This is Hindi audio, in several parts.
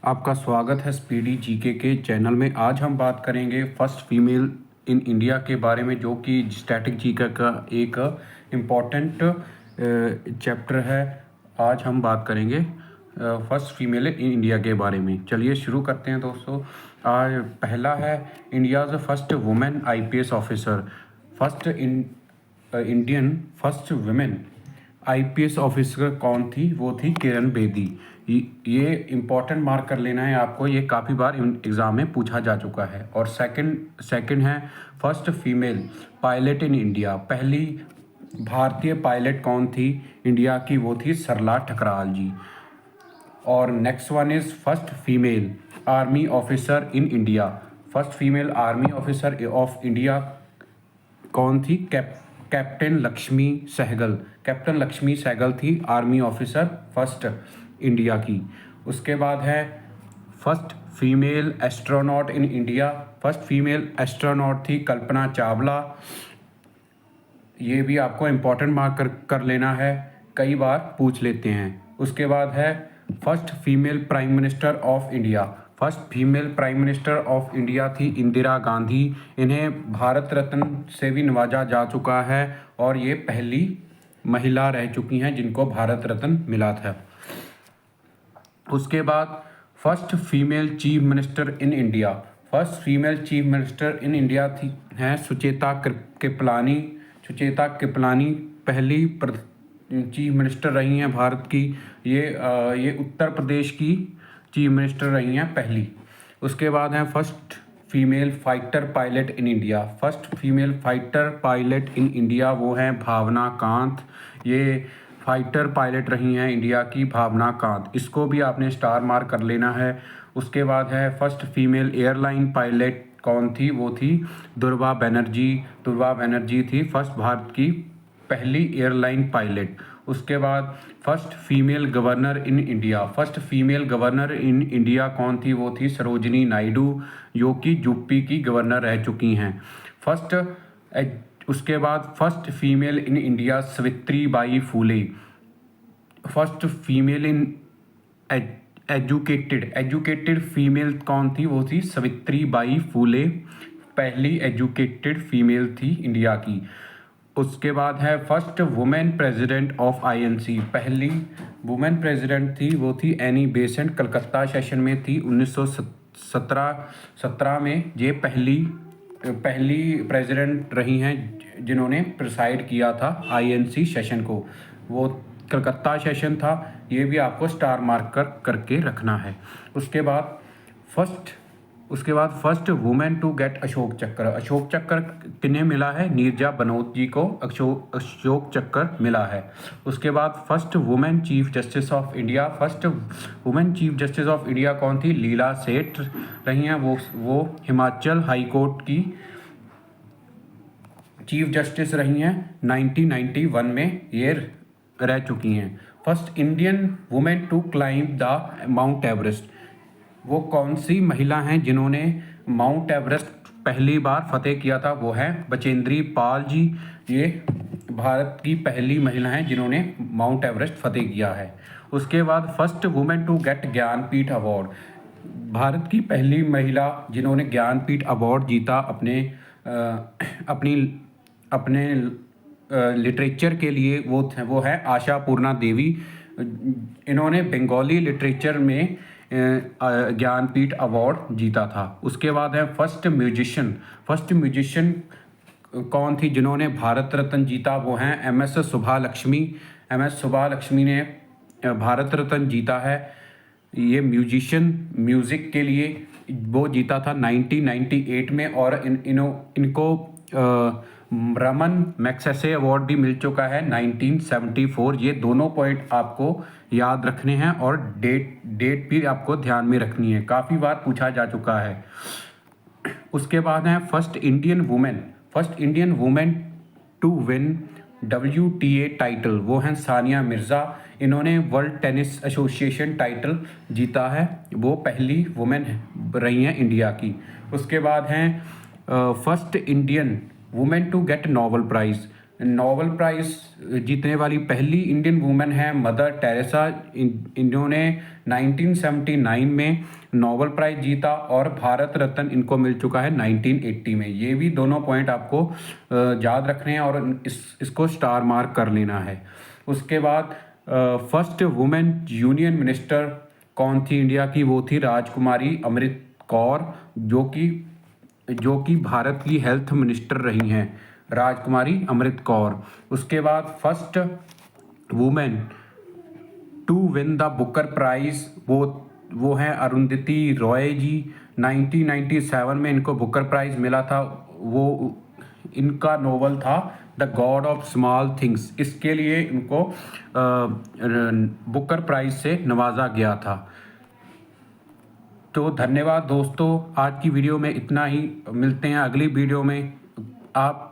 आपका स्वागत है स्पीडी जीके के चैनल में। आज हम बात करेंगे फर्स्ट फीमेल इन इंडिया के बारे में, जो कि स्टैटिक जीके का एक इम्पॉर्टेंट चैप्टर है। आज हम बात करेंगे फर्स्ट फीमेल इन इंडिया के बारे में। चलिए शुरू करते हैं दोस्तों। आज पहला है India's first women IPS officer. Indian first women IPS officer कौन थी? वो थी किरण बेदी। ये इम्पॉर्टेंट मार्क कर लेना है आपको, ये काफ़ी बार एग्ज़ाम में पूछा जा चुका है। और सेकंड है first female pilot in India. पहली भारतीय पायलट कौन थी इंडिया की? वो थी सरला ठकराल जी। और next one is first female army officer in India. First female army officer of India कौन थी? कैप्टन लक्ष्मी सहगल। कैप्टन लक्ष्मी सहगल थी आर्मी ऑफिसर फर्स्ट इंडिया की। उसके बाद है first female astronaut in India. First female astronaut थी कल्पना चावला। ये भी आपको इम्पोर्टेंट मार्क कर लेना है, कई बार पूछ लेते हैं। उसके बाद है first female prime minister of India. First female prime minister of India थी इंदिरा गांधी। इन्हें भारत रत्न से भी नवाजा जा चुका है और ये पहली महिला रह चुकी हैं जिनको भारत रत्न मिला था। उसके बाद first female chief minister in India. First female chief minister in India थी हैं सुचेता कृपलानी। सुचेता कृपलानी पहली चीफ मिनिस्टर रही हैं भारत की। ये उत्तर प्रदेश की चीफ मिनिस्टर रही हैं पहली। उसके बाद हैं first female fighter pilot in India. First female fighter pilot in India वो हैं भावना कांत। ये फाइटर पायलट रही हैं इंडिया की भावना कांत। इसको भी आपने स्टार मार्क कर लेना है। उसके बाद है फर्स्ट फीमेल एयरलाइन पायलट कौन थी? वो थी दुर्वा बनर्जी। दुर्वा बनर्जी थी फर्स्ट भारत की पहली एयरलाइन पायलट। उसके बाद first female governor in India. First female governor in India कौन थी? वो थी सरोजिनी नायडू, जो कि यूपी की गवर्नर रह चुकी हैं। उसके बाद first female in India Savitri by Phule. First female in educated female कौन थी? वो थी सावित्री बाई फूले, पहली एजुकेटेड फीमेल थी इंडिया की। उसके बाद है first women president of INC. पहली वुमेन प्रेसिडेंट थी वो थी एनी बेसेंट, कलकत्ता सेशन में थी 1917 में। ये पहली प्रेसिडेंट रही हैं जिन्होंने प्रिसाइड किया था आईएनसी सेशन को। वो कलकत्ता सेशन था। ये भी आपको स्टार मार्क करके रखना है। उसके बाद first women to get Ashok Chakra. Ashok चक्र किन्हें मिला है? नीरजा बनोत जी को अशोक चक्र मिला है। उसके बाद first women chief justice of India. First women chief justice of India कौन थी? लीला सेठ रही हैं। वो हिमाचल हाई कोर्ट की चीफ जस्टिस रही हैं। 1991 में ये रह चुकी हैं। First Indian women to climb the mount Everest. वो कौन सी महिला हैं जिन्होंने माउंट एवरेस्ट पहली बार फतेह किया था? वो है बचेंद्री पाल जी। ये भारत की पहली महिला हैं जिन्होंने माउंट एवरेस्ट फतेह किया है। उसके बाद first women to get Jnanpith award. Bharat की पहली महिला जिन्होंने ज्ञानपीठ अवार्ड जीता अपने लिटरेचर के लिए, वो है आशा पूर्णा देवी। इन्होंने बंगाली लिटरेचर में ज्ञानपीठ अवार्ड जीता था। उसके बाद है फर्स्ट म्यूजिशियन कौन थी जिन्होंने भारत रत्न जीता? वो हैं एमएस सुब्बालक्ष्मी। एमएस सुब्बालक्ष्मी ने भारत रत्न जीता है। ये म्यूज़िक के लिए वो जीता था 1998 में। और इनको रमन मैग्सेसे अवार्ड भी मिल चुका है 1974। ये दोनों पॉइंट आपको याद रखने हैं और डेट भी आपको ध्यान में रखनी है, काफ़ी बार पूछा जा चुका है। उसके बाद है first Indian women to win WTA title. वो हैं सानिया मिर्ज़ा। इन्होंने वर्ल्ड टेनिस एसोसिएशन टाइटल जीता है। वो पहली वुमेन रही हैं इंडिया की। उसके बाद हैं first Indian women to get Nobel prize. Nobel prize जीतने वाली पहली इंडियन वुमेन है मदर टेरेसा। इन्होंने 1979 में नोबेल प्राइज़ जीता और भारत रत्न इनको मिल चुका है 1980 में। ये भी दोनों पॉइंट आपको याद रखने हैं और इसको स्टार मार्क कर लेना है। उसके बाद फर्स्ट वुमेन यूनियन मिनिस्टर कौन थी इंडिया की? वो थी राजकुमारी अमृत कौर, जो कि भारत की हेल्थ मिनिस्टर रही हैं, राजकुमारी अमृत कौर। उसके बाद first women to win the Booker prize वो हैं अरुंधति रॉय जी। 1997 में इनको बुकर प्राइज़ मिला था। वो इनका नोवेल था the God of small things. इसके लिए इनको बुकर प्राइज़ से नवाजा गया था। तो धन्यवाद दोस्तों, आज की वीडियो में इतना ही। मिलते हैं अगली वीडियो में। आप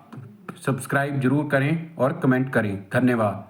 सब्सक्राइब जरूर करें और कमेंट करें। धन्यवाद।